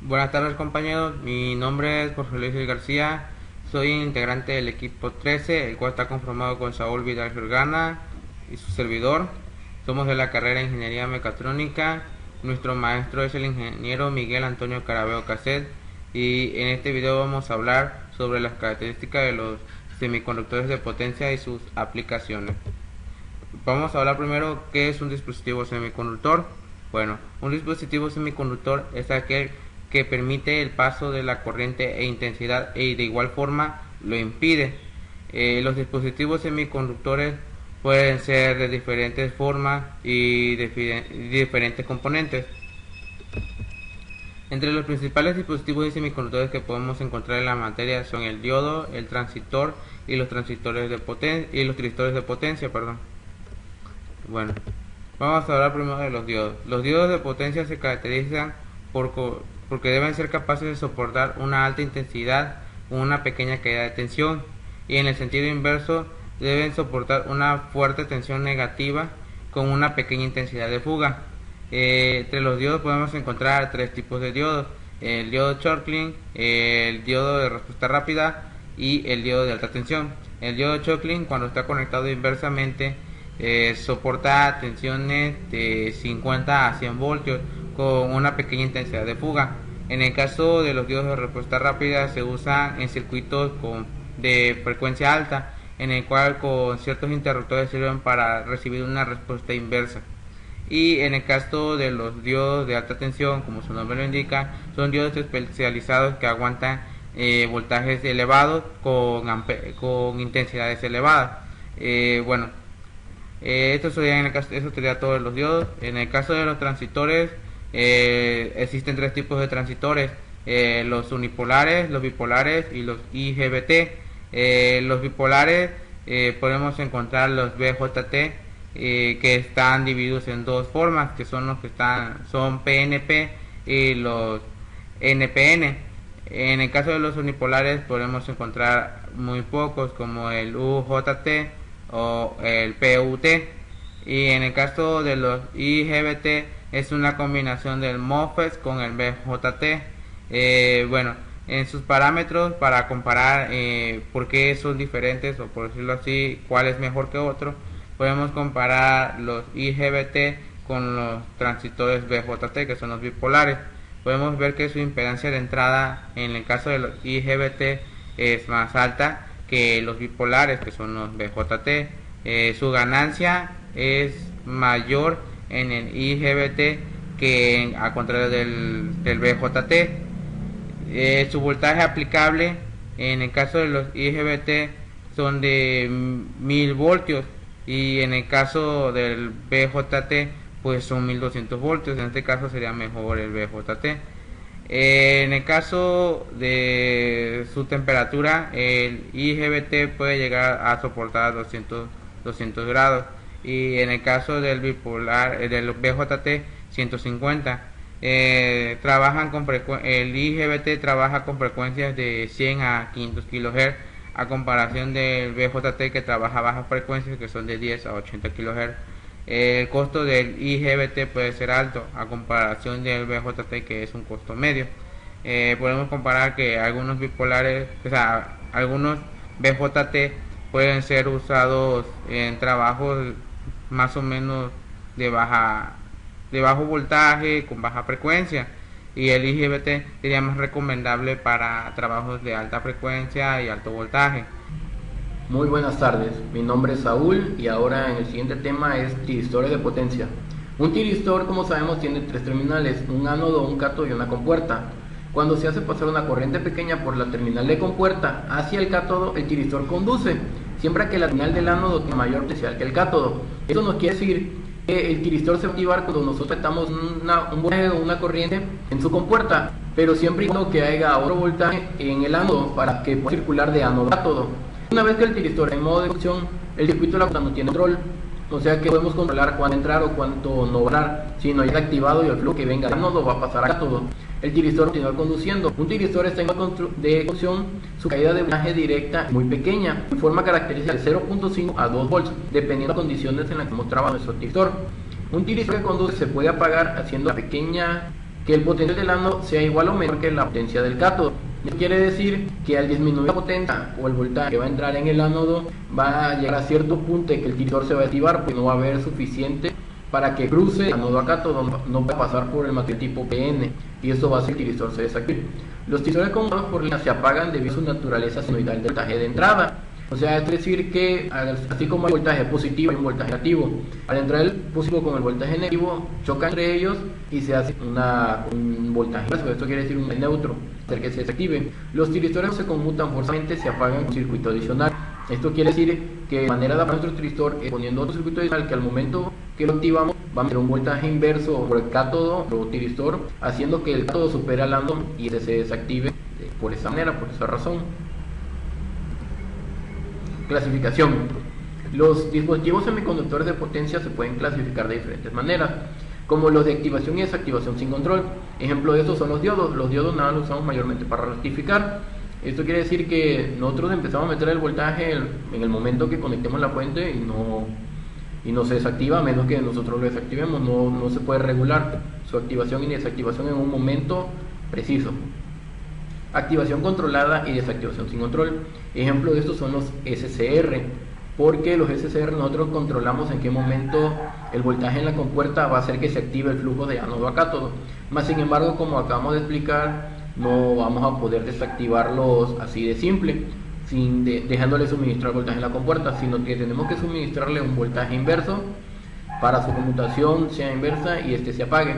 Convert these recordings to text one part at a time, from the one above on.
Buenas tardes compañeros, mi nombre es Jorge Luis García, soy integrante del equipo 13, el cual está conformado con Saúl Vidal Jurgana y su servidor. Somos de la carrera de Ingeniería Mecatrónica, nuestro maestro es el ingeniero Miguel Antonio Carabeo Casset y en este video vamos a hablar sobre las características de los semiconductores de potencia y sus aplicaciones. Vamos a hablar primero qué es un dispositivo semiconductor. Bueno, un dispositivo semiconductor es aquel que permite el paso de la corriente e intensidad y de igual forma lo impide. Los dispositivos semiconductores pueden ser de diferentes formas y de diferentes componentes. Entre los principales dispositivos de semiconductores que podemos encontrar en la materia son el diodo, el transistor y los transistores de tristores de potencia, Bueno, vamos a hablar primero de los diodos. Los diodos de potencia se caracterizan porque deben ser capaces de soportar una alta intensidad o una pequeña caída de tensión, y en el sentido inverso deben soportar una fuerte tensión negativa con una pequeña intensidad de fuga. Entre los diodos podemos encontrar tres tipos de diodos: el diodo Schottky, el diodo de respuesta rápida y el diodo de alta tensión. El diodo Schottky, cuando está conectado inversamente, soporta tensiones de 50 a 100 voltios con una pequeña intensidad de fuga. En el caso de los diodos de respuesta rápida se usan en circuitos de frecuencia alta, en el cual con ciertos interruptores sirven para recibir una respuesta inversa. Y en el caso de los diodos de alta tensión, como su nombre lo indica, son diodos especializados que aguantan voltajes elevados con intensidades elevadas. Esto sería todo de los diodos. En el caso de los transistores, existen tres tipos de transistores: los unipolares, los bipolares y los IGBT. Los bipolares podemos encontrar los BJT, que están divididos en dos formas, que son los que son PNP y los NPN. En el caso de los unipolares podemos encontrar muy pocos, como el UJT o el PUT, y en el caso de los IGBT es una combinación del MOSFET con el BJT. En sus parámetros, para comparar por qué son diferentes, o por decirlo así, cuál es mejor que otro, podemos comparar los IGBT con los transistores BJT, que son los bipolares. Podemos ver que su impedancia de entrada en el caso de los IGBT es más alta que los bipolares, que son los BJT. Su ganancia es mayor en el IGBT que al contrario del BJT. Su voltaje aplicable en el caso de los IGBT son de 1000 voltios, y en el caso del BJT pues son 1200 voltios. En este caso sería mejor el BJT. En el caso de su temperatura, el IGBT puede llegar a soportar 200 grados, y en el caso del bipolar, del BJT, 150. El IGBT trabaja con frecuencias de 100 a 500 kHz, a comparación del BJT, que trabaja a bajas frecuencias, que son de 10 a 80 kHz. El costo del IGBT puede ser alto a comparación del BJT, que es un costo medio. Podemos comparar que algunos bipolares, algunos BJT pueden ser usados en trabajos más o menos de bajo voltaje con baja frecuencia, y el IGBT sería más recomendable para trabajos de alta frecuencia y alto voltaje. Muy buenas tardes, mi nombre es Saúl y ahora en el siguiente tema es tiristores de potencia. Un tiristor, como sabemos, tiene tres terminales: un ánodo, un cátodo y una compuerta. Cuando se hace pasar una corriente pequeña por la terminal de compuerta hacia el cátodo, el tiristor conduce, siempre que la terminal del ánodo tiene mayor potencial que el cátodo. Esto nos quiere decir que el tiristor se va a activar cuando nosotros metamos un voltaje o una corriente en su compuerta, pero siempre y cuando que haya otro voltaje en el ánodo para que pueda circular de ánodo a cátodo. Una vez que el tiristor está en modo de función, el circuito de la computadora no tiene control, o sea que podemos controlar cuándo entrar o cuánto no entrar. Si no está activado y el flujo que venga de ánodo va a pasar a cátodo, el tiristor continúa conduciendo. Un tiristor está en modo de función, su caída de voltaje directa es muy pequeña, de forma característica de 0.5 a 2 volts, dependiendo de las condiciones en las que hemos trabajado nuestro tiristor. Un tiristor que conduce se puede apagar haciendo una pequeña que el potencial del ánodo sea igual o menor que la potencia del cátodo. Esto quiere decir que al disminuir la potencia o el voltaje que va a entrar en el ánodo, va a llegar a cierto punto de que el tiristor se va a activar, porque no va a haber suficiente para que cruce de ánodo a cátodo, no va a pasar por el material tipo PN, y eso va a hacer que el tiristor se desactive. Los tiristores conectados por línea se apagan debido a su naturaleza sinusoidal del voltaje de entrada. O sea, es decir que así como hay voltaje positivo, hay un voltaje negativo. Al entrar el positivo con el voltaje negativo, chocan entre ellos y se hace un voltaje inverso. Esto quiere decir un neutro, hacer que se desactive. Los tiristores no se conmutan forzosamente, se apagan con circuito adicional. Esto quiere decir que de manera de apagar nuestro tiristor poniendo otro circuito adicional que al momento que lo activamos va a meter un voltaje inverso por el cátodo o tiristor, haciendo que el cátodo supere al ánodo y este se desactive por esa manera, por esa razón. Clasificación. Los dispositivos semiconductores de potencia se pueden clasificar de diferentes maneras, como los de activación y desactivación sin control. Ejemplo de estos son los diodos. Los diodos nada los usamos mayormente para rectificar. Esto quiere decir que nosotros empezamos a meter el voltaje en el momento que conectemos la fuente y no se desactiva a menos que nosotros lo desactivemos. No se puede regular su activación y desactivación en un momento preciso. Activación controlada y desactivación sin control. Ejemplo de estos son los SCR, porque los SCR nosotros controlamos en qué momento el voltaje en la compuerta va a hacer que se active el flujo de ánodo a cátodo. Más sin embargo, como acabamos de explicar, no vamos a poder desactivarlos así de simple, dejándole suministrar voltaje en la compuerta, sino que tenemos que suministrarle un voltaje inverso para su conmutación sea inversa y este se apague.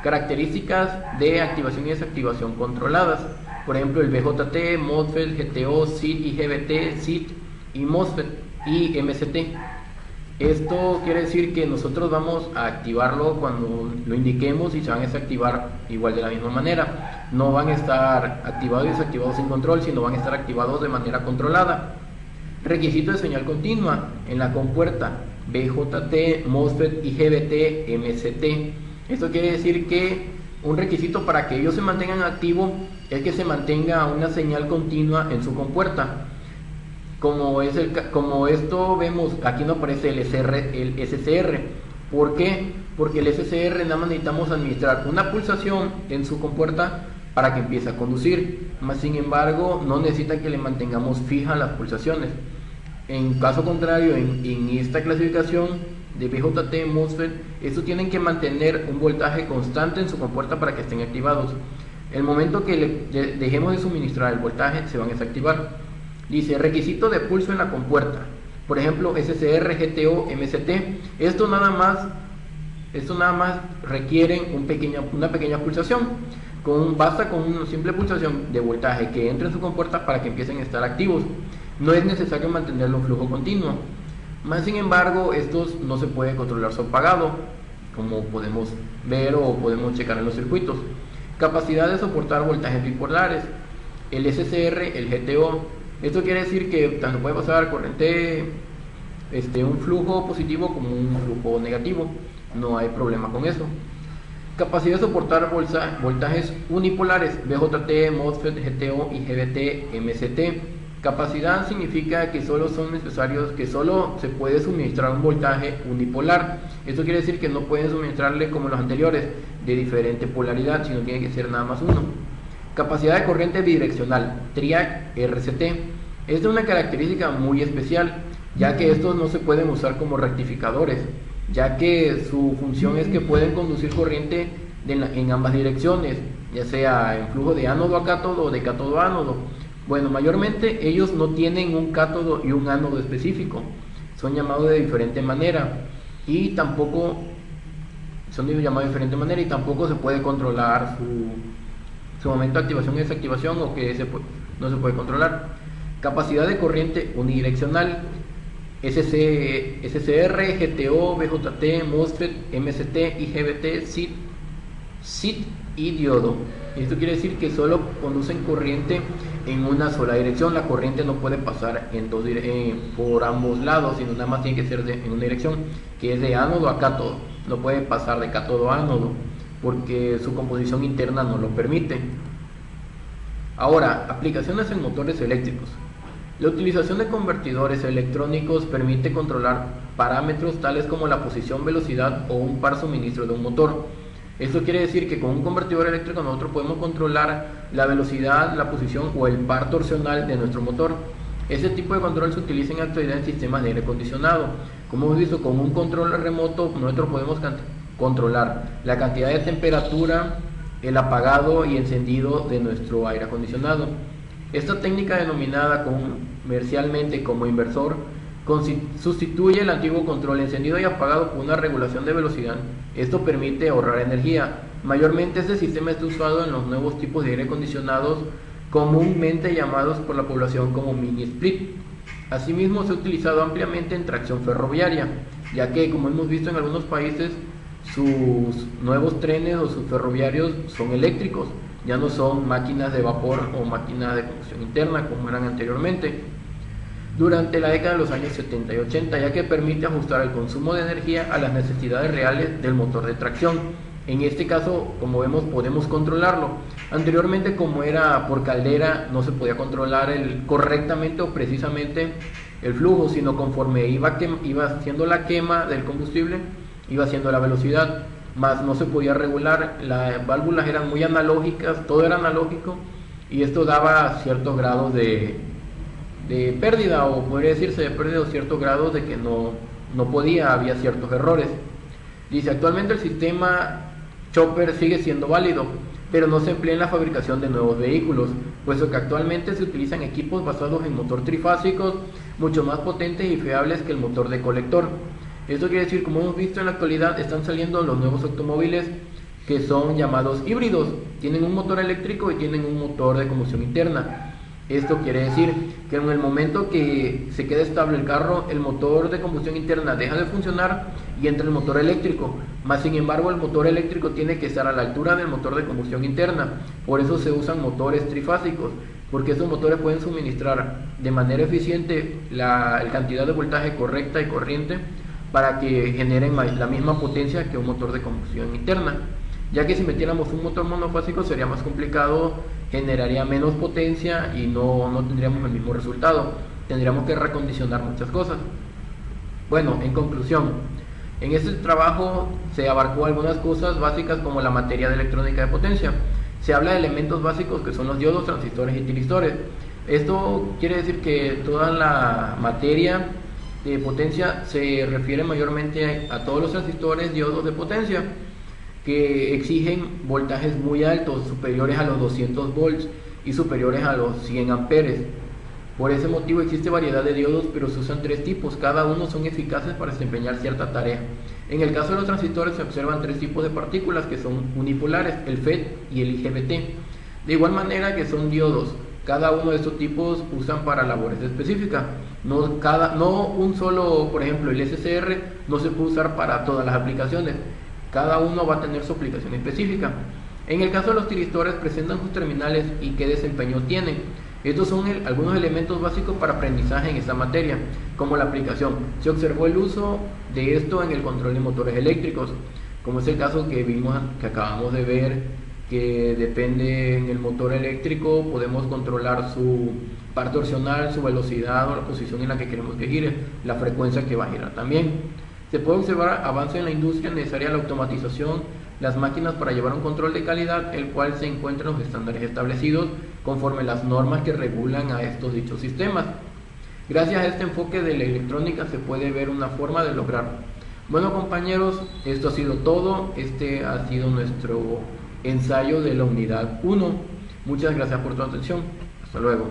Características de activación y desactivación controladas. Por ejemplo, el BJT, MOSFET, GTO, SIT, IGBT, SIT y MOSFET y MCT. Esto quiere decir que nosotros vamos a activarlo cuando lo indiquemos y se van a desactivar igual de la misma manera. No van a estar activados y desactivados sin control, sino van a estar activados de manera controlada. Requisito de señal continua en la compuerta BJT, MOSFET, IGBT, MCT. Esto quiere decir que un requisito para que ellos se mantengan activos es que se mantenga una señal continua en su compuerta. Como esto vemos, aquí no aparece el SCR. ¿Por qué? Porque el SCR nada más necesitamos administrar una pulsación en su compuerta para que empiece a conducir. Más sin embargo, no necesita que le mantengamos fijas las pulsaciones. En caso contrario, en esta clasificación de BJT, MOSFET, estos tienen que mantener un voltaje constante en su compuerta para que estén activados. El momento que dejemos de suministrar el voltaje, se van a desactivar. Dice, requisito de pulso en la compuerta. Por ejemplo, SCR, GTO, MCT. Esto nada más requieren una pequeña pulsación. Basta con una simple pulsación de voltaje que entre en su compuerta para que empiecen a estar activos. No es necesario mantenerlo en flujo continuo. Más sin embargo, estos no se puede controlar su apagado, como podemos ver o podemos checar en los circuitos. Capacidad de soportar voltajes bipolares. El SCR, el GTO. Esto quiere decir que tanto puede pasar corriente, un flujo positivo como un flujo negativo. No hay problema con eso. Capacidad de soportar voltajes unipolares. BJT, MOSFET, GTO, IGBT, MCT. Capacidad significa que solo son necesarios, que solo se puede suministrar un voltaje unipolar. Esto quiere decir que no pueden suministrarle como los anteriores de diferente polaridad, sino tiene que ser nada más uno. Capacidad de corriente bidireccional, TRIAC RCT. Esta es una característica muy especial, ya que estos no se pueden usar como rectificadores, ya que su función es que pueden conducir corriente en ambas direcciones, ya sea en flujo de ánodo a cátodo o de cátodo a ánodo. Bueno, mayormente ellos no tienen un cátodo y un ánodo específico, son llamados de diferente manera y tampoco se puede controlar su momento de activación y desactivación, o que no se puede controlar. Capacidad de corriente unidireccional. SCR, GTO, BJT, MOSFET, MCT, IGBT, SIT y diodo. Esto quiere decir que solo conducen corriente en una sola dirección. La corriente no puede pasar por ambos lados, sino nada más tiene que ser en una dirección, que es de ánodo a cátodo. No puede pasar de cátodo a ánodo porque su composición interna no lo permite. Ahora, aplicaciones en motores eléctricos. La utilización de convertidores electrónicos permite controlar parámetros tales como la posición, velocidad o un par suministro de un motor. Esto quiere decir que con un convertidor eléctrico nosotros podemos controlar la velocidad, la posición o el par torsional de nuestro motor. Ese tipo de control se utiliza en la actualidad en sistemas de aire acondicionado. Como hemos visto, con un control remoto nosotros podemos controlar la cantidad de temperatura, el apagado y encendido de nuestro aire acondicionado. Esta técnica, denominada comercialmente como inversor, sustituye el antiguo control encendido y apagado por una regulación de velocidad. Esto permite ahorrar energía. Mayormente este sistema está usado en los nuevos tipos de aire acondicionados, comúnmente llamados por la población como mini split. Asimismo, se ha utilizado ampliamente en tracción ferroviaria, ya que, como hemos visto en algunos países, sus nuevos trenes o sus ferroviarios son eléctricos, ya no son máquinas de vapor o máquinas de combustión interna como eran anteriormente. Durante la década de los años 70 y 80, ya que permite ajustar el consumo de energía a las necesidades reales del motor de tracción. En este caso, como vemos, podemos controlarlo. Anteriormente, como era por caldera, no se podía controlar correctamente o precisamente el flujo, sino conforme iba haciendo la quema del combustible, iba haciendo la velocidad, más no se podía regular. Las válvulas eran muy analógicas, todo era analógico, y esto daba ciertos grados de pérdida, o podría decirse de pérdida, o ciertos grados de que no podía, había ciertos errores. Dice, actualmente el sistema Chopper sigue siendo válido, pero no se emplea en la fabricación de nuevos vehículos, puesto que actualmente se utilizan equipos basados en motor trifásicos, mucho más potentes y fiables que el motor de colector. Esto quiere decir, como hemos visto en la actualidad, están saliendo los nuevos automóviles que son llamados híbridos, tienen un motor eléctrico y tienen un motor de combustión interna. Esto quiere decir que en el momento que se queda estable el carro, el motor de combustión interna deja de funcionar y entra el motor eléctrico. Más sin embargo, el motor eléctrico tiene que estar a la altura del motor de combustión interna. Por eso se usan motores trifásicos, porque esos motores pueden suministrar de manera eficiente la cantidad de voltaje correcta y corriente para que generen la misma potencia que un motor de combustión interna. Ya que si metiéramos un motor monofásico sería más complicado, generaría menos potencia y no tendríamos el mismo resultado. Tendríamos que recondicionar muchas cosas. Bueno, en conclusión, en este trabajo se abarcó algunas cosas básicas como la materia de electrónica de potencia. Se habla de elementos básicos que son los diodos, transistores y tiristores. Esto quiere decir que toda la materia de potencia se refiere mayormente a todos los transistores, diodos de potencia, que exigen voltajes muy altos, superiores a los 200 volts y superiores a los 100 amperes. Por ese motivo existe variedad de diodos, pero se usan tres tipos, cada uno son eficaces para desempeñar cierta tarea. En el caso de los transistores se observan tres tipos de partículas que son unipolares, el FET y el IGBT. De igual manera que son diodos, cada uno de estos tipos usan para labores específicas. No un solo, por ejemplo, el SCR no se puede usar para todas las aplicaciones. Cada uno va a tener su aplicación específica. En el caso de los tiristores, presentan sus terminales y qué desempeño tienen. Estos son algunos elementos básicos para aprendizaje en esta materia, como la aplicación. Se observó el uso de esto en el control de motores eléctricos, como es el caso que acabamos de ver, que depende en el motor eléctrico, podemos controlar su par torsional, su velocidad o la posición en la que queremos que gire, la frecuencia que va a girar también. Se puede observar avance en la industria necesaria a la automatización, las máquinas para llevar un control de calidad, el cual se encuentra en los estándares establecidos conforme las normas que regulan a estos dichos sistemas. Gracias a este enfoque de la electrónica se puede ver una forma de lograrlo. Bueno, compañeros, esto ha sido todo. Este ha sido nuestro ensayo de la unidad 1. Muchas gracias por tu atención. Hasta luego.